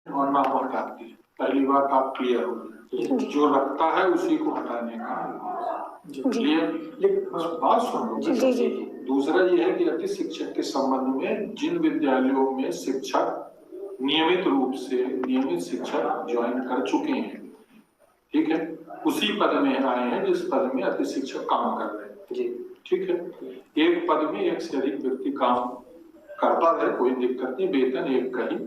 और नाम हटाती है। पहली बात आप क्लियर हो जाए, जो रखता है उसी को हटाने का क्लियर। बात सुन लो। दूसरा ये है कि अति शिक्षक के संबंध में जिन विद्यालयों में शिक्षक नियमित रूप से नियमित शिक्षक ज्वाइन कर चुके हैं, ठीक है, उसी पद में आए हैं जिस पद में अति शिक्षक काम कर रहे हैं, ठीक है। एक पद में एक से अधिक व्यक्ति काम करता है, कोई दिक्कत नहीं, वेतन एक का ही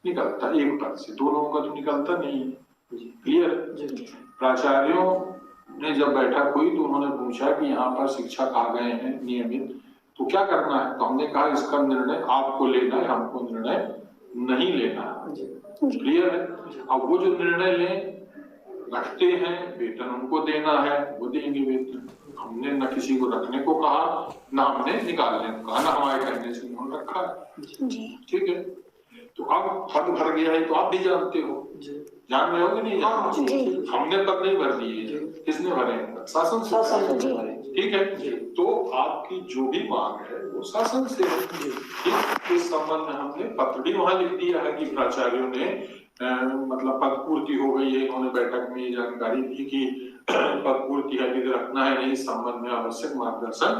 निकलता, एक पद से दोनों का तो निकलता नहीं है, क्लियर। प्राचार्यों ने जब बैठक हुई तो उन्होंने पूछा कि यहाँ पर शिक्षक आ गए हैं नियमित, तो क्या करना है? तो हमने कहा इसका निर्णय आपको लेना है, हमको निर्णय नहीं लेना है, क्लियर है। अब वो जो निर्णय लें, रखते हैं वेतन उनको देना है, वो देंगे वेतन। हमने न किसी को रखने को कहा, न हमने निकालने को कहा, न हमारे कहने से उन्होंने रखा है, ठीक है। तो अब पद भर गया है तो आप भी जानते हो, जान रहे हो कि नहीं जानते? हमने पद नहीं भर दिए, किसने भरे? शासन से, ठीक है। तो आपकी जो भी मांग है वो शासन से है, ठीक। इस संबंध में हमने पत्र भी वहां लिख दिया है कि प्राचार्यों ने मतलब पद पूर्ति हो गई है, इन्होंने बैठक में ये जानकारी दी कि पद पूर्ति है, विधि रखना है नहीं, इस संबंध में आवश्यक मार्गदर्शन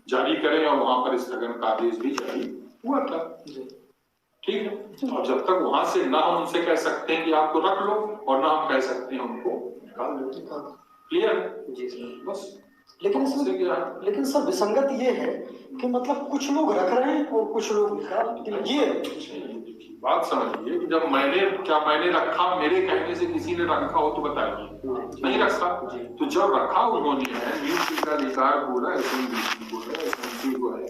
जारी करें, और वहां पर स्थगन का आदेश भी जारी हुआ था, ठीक है। और जब तक वहां से ना हम उनसे कह सकते हैं कि आपको रख लो, और ना हम कह सकते हैं उनको निकाल लो, क्लियर जी सर। बस लेकिन सर विसंगत ये है कि मतलब कुछ लोग रख रहे हैं और कुछ लोग ये बात समझिए कि जब मैंने रखा, मेरे कहने से किसी ने रखा हो तो बताइए, नहीं रखा। तो जब रखा उन्होंने है, नियुक्ति का अधिकार पूरा एसएमबीसी को है, एसएमसी को है,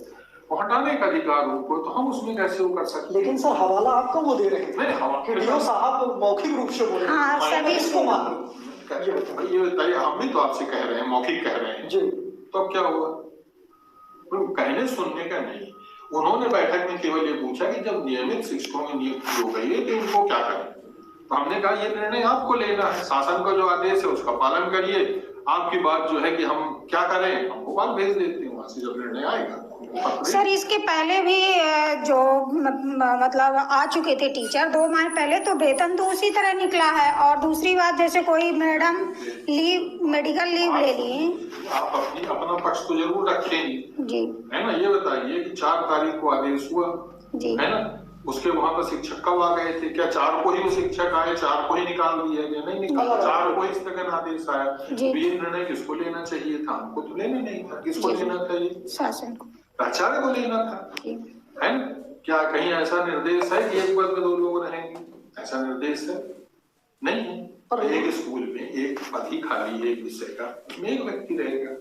वो हटाने का अधिकार उनको, तो हम उसमें कैसे वो कर सकते? लेकिन सर हवाला आपको वो दे रहे हैं, नहीं साहब मौखिक रूप से बोले, ये बताइए, हम भी तो आपसे कह रहे हैं, मौखिक कह रहे हैं जी, तो क्या हुआ? कहने सुनने का नहीं। उन्होंने बैठक में केवल ये पूछा कि जब नियमित शिक्षकों में नियुक्ति हो गई है तो इनको क्या करें? तो हमने कहा ये निर्णय आपको लेना है, शासन का जो आदेश है उसका पालन करिए, आपकी बात जो है कि हम क्या करें, हम भोपाल भेज देते हैं, वहां से जब निर्णय आएगा। सर इसके पहले भी जो मतलब आ चुके थे टीचर 2 माह पहले, तो वेतन तो उसी तरह निकला है। और दूसरी बात, जैसे कोई मैडम लीव, मेडिकल लीव ले ली, आप अपना पक्ष तो जरूर रखेंगे जी, है ना। ये बताइए कि 4 तारीख को आदेश हुआ जी, है ना, उसके वहां पर शिक्षक कब आ गए थे? क्या 4 को ही वो शिक्षक आए, 4 को ही निकाल दिया गया? नहीं निकाला, 4 को ही स्थगन आदेश आया। तो ये निर्णय किसको लेना चाहिए था? हमको तो लेना नहीं था, किसको लेना था? ये शासन को, प्राचार्य को लेना था, है ना। क्या कहीं ऐसा निर्देश है कि एक पद में 2 लोग रहेंगे? ऐसा निर्देश है? नहीं है। पर एक स्कूल में एक पद ही खाली है, एक विषय का, उसमें एक व्यक्ति रहेगा,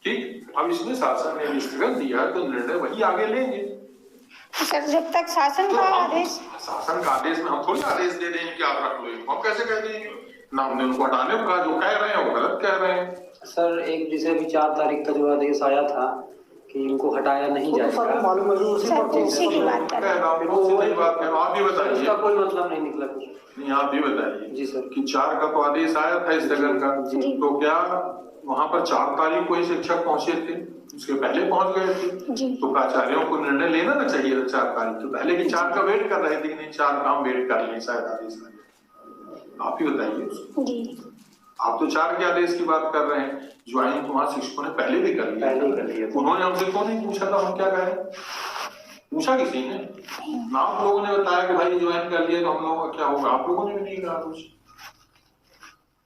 ठीक। अब इसमें शासन ने स्थगन दिया तो निर्णय वही आगे लेंगे। सर जब तक शासन का आदेश, शासन का आदेश में हम थोड़ी आदेश दे देंगे कि आप रख लो, हम कैसे कह देंगे? ना हमने उनको हटाने को कहा, जो कह रहे हैं वो गलत कह रहे हैं। सर एक जैसे भी 4 तारीख का जो आदेश आया था कि इनको हटाया नहीं जाएगा, मालूम है उसी की बात कर रहे हैं, आप भी बताइए, इसका कोई मतलब नहीं निकला कुछ नहीं। आप भी बताइए जी सर कि 4 का तो आदेश आया था स्थगन का, तो क्या वहां पर 4 तारीख को ही शिक्षक पहुंचे थे? उसके पहले पहुंच गए थे, तो प्राचार्यों को निर्णय लेना ना चाहिए 4 तारीख तो पहले की 4 का वेट कर रहे थे कि नहीं 4 का हम वेट कर लें शायद आदेश आए। आप ही बताइए, आप तो 4 के आदेश की बात कर रहे हैं, ज्वाइन तो वहां शिक्षकों ने पहले भी कर लिया, उन्होंने हमसे क्यों नहीं पूछा था? हम क्या करें? पूछा किसी ने ना? आप लोगों ने बताया कि भाई ज्वाइन कर लिया तो हम लोगों का क्या होगा? आप लोगों ने भी नहीं कहा कुछ।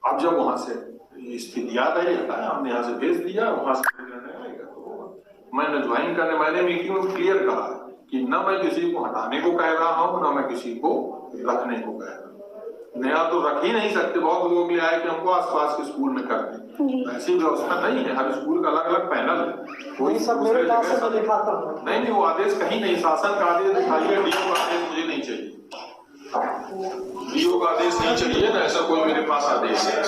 अब जब वहां से स्थिति याद आई, हमने यहाँ से भेज दिया, वहां से मैंने ज्वाइन करने, मैंने मीटिंग में क्लियर कहा कि न मैं किसी को हटाने को कह रहा हूँ, न मैं किसी को रखने को कह रहा हूँ। नया तो रख ही नहीं सकते, बहुत लोग ले आए कि हमको आसपास के स्कूल में कर दें, ऐसी व्यवस्था नहीं है। हर स्कूल का अलग अलग पैनल है, कोई सब मेरे पास से मैं दिखाता हूं। नहीं, वो आदेश कहीं नहीं, शासन का आदेश दिखाइए, डीओ का आदेश मुझे नहीं चाहिए, डीओ का आदेश नहीं चाहिए ना, ऐसा कोई मेरे पास आदेश है।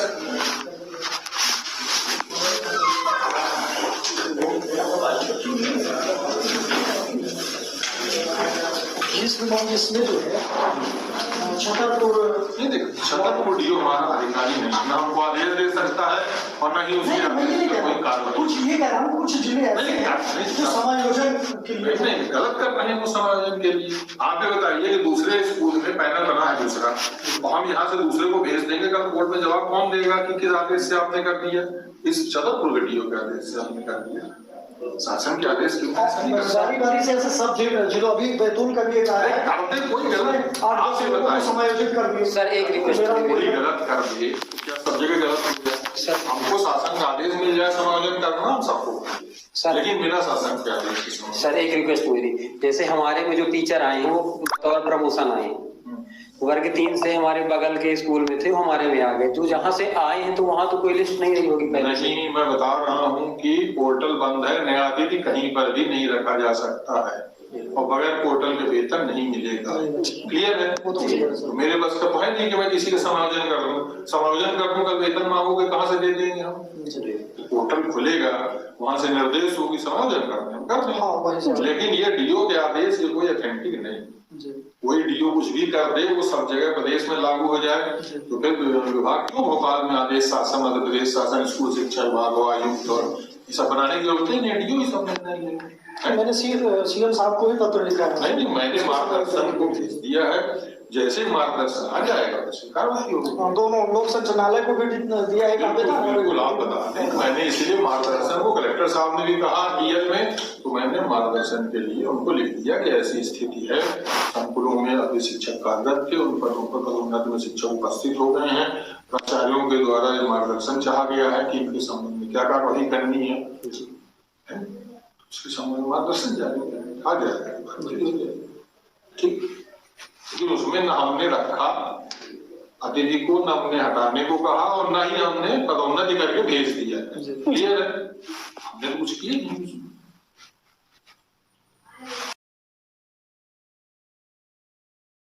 इसमें जो है छतरपुर नहीं देख, छतरपुर डीओ हमारा अधिकारी नहीं, ना हमको आदेश दे सकता है और न ही उसके आदेश पे कोई कार्रवाई। कुछ ये कह रहा हूँ, कुछ जिले ऐसे हैं जो समायोजन के लिए नहीं, गलत कर रहे हैं वो समायोजन के लिए। आप ये बताइए कि दूसरे स्कूल में पैनल बना है दूसरा, तो हम यहाँ से दूसरे को भेज देंगे, कल कोर्ट में जवाब कौन देगा कि किस आदेश से आपने कर दिया? इस छतरपुर के डीओ के आदेश से आपने कर दिया, शासन के आदेश की बारी बारी से ऐसे सब जिलों, अभी बैतूल का भी एक आया है, करते कोई गलत आपसे समायोजित कर दिए। सर एक रिक्वेस्ट, कोई गलत कर दिए क्या सब जगह गलत हो गया? सर हमको शासन का आदेश मिल जाए समायोजन करना हम सबको, सर लेकिन बिना शासन के आदेश के समायोजन। सर एक रिक्वेस्ट मेरी, जैसे हमारे में जो टीचर आए हैं वो बतौर प्रमोशन आए हैं, वर्ग 3 से हमारे बगल के स्कूल में थे, वो हमारे में आ गए, जो जहाँ से आए हैं तो वहाँ तो कोई लिस्ट नहीं रही होगी पहले से। नहीं, मैं बता रहा हूँ कि पोर्टल बंद है, नया अतिथि कहीं पर भी नहीं रखा जा सकता है और बगैर पोर्टल के वेतन नहीं मिलेगा। क्लियर है? तो मेरे बस का तो है नहीं कि मैं किसी का समायोजन कर दूं, समायोजन कर दूं, कल वेतन मांगोगे कहाँ से दे देंगे हम? पोर्टल खुलेगा, वहां से निर्देश होगी समायोजन करने हम कर दें, लेकिन ये डीओ के आदेश ये कोई अथेंटिक नहीं। कोई डीओ कुछ भी कर दे वो सब जगह प्रदेश में लागू हो जाए तो फिर विभाग क्यों भोपाल में आदेश शासन, मध्य प्रदेश शासन, स्कूल शिक्षा विभाग हो, आयुक्त और ये सब बनाने की जरूरत ही नहीं, डीओ ही सब निर्णय ले। मैंने सीएम साहब को भी पत्र लिखा है। नहीं, मैंने मार्गदर्शन को भेज दिया है, जैसे मार्गदर्शन आ जाएगा वैसे कार्रवाई होगी। दोनों लोक संचालय को भी दिया है बिल्कुल, आप बता दें, मैंने इसलिए मार्गदर्शन को कलेक्टर साहब ने भी कहा डीएल में, तो मैंने मार्गदर्शन के लिए उनको लिख दिया कि ऐसी स्थिति है, संकुलों में अभी शिक्षक कार्यरत थे, उन पदों पर पदोन्नति में शिक्षक उपस्थित हो गए हैं, प्राचार्यों के द्वारा ये मार्गदर्शन चाहा गया है कि इनके संबंध में क्या कार्रवाई करनी है, उसके संबंध में मार्गदर्शन जारी आ जाएगा। ठीक, लेकिन उसमें न हमने रखा अतिथि को, न हमने हटाने को कहा और न ही हमने पदोन्नति करके भेज दिया। क्लियर है? हमने कुछ किया नहीं।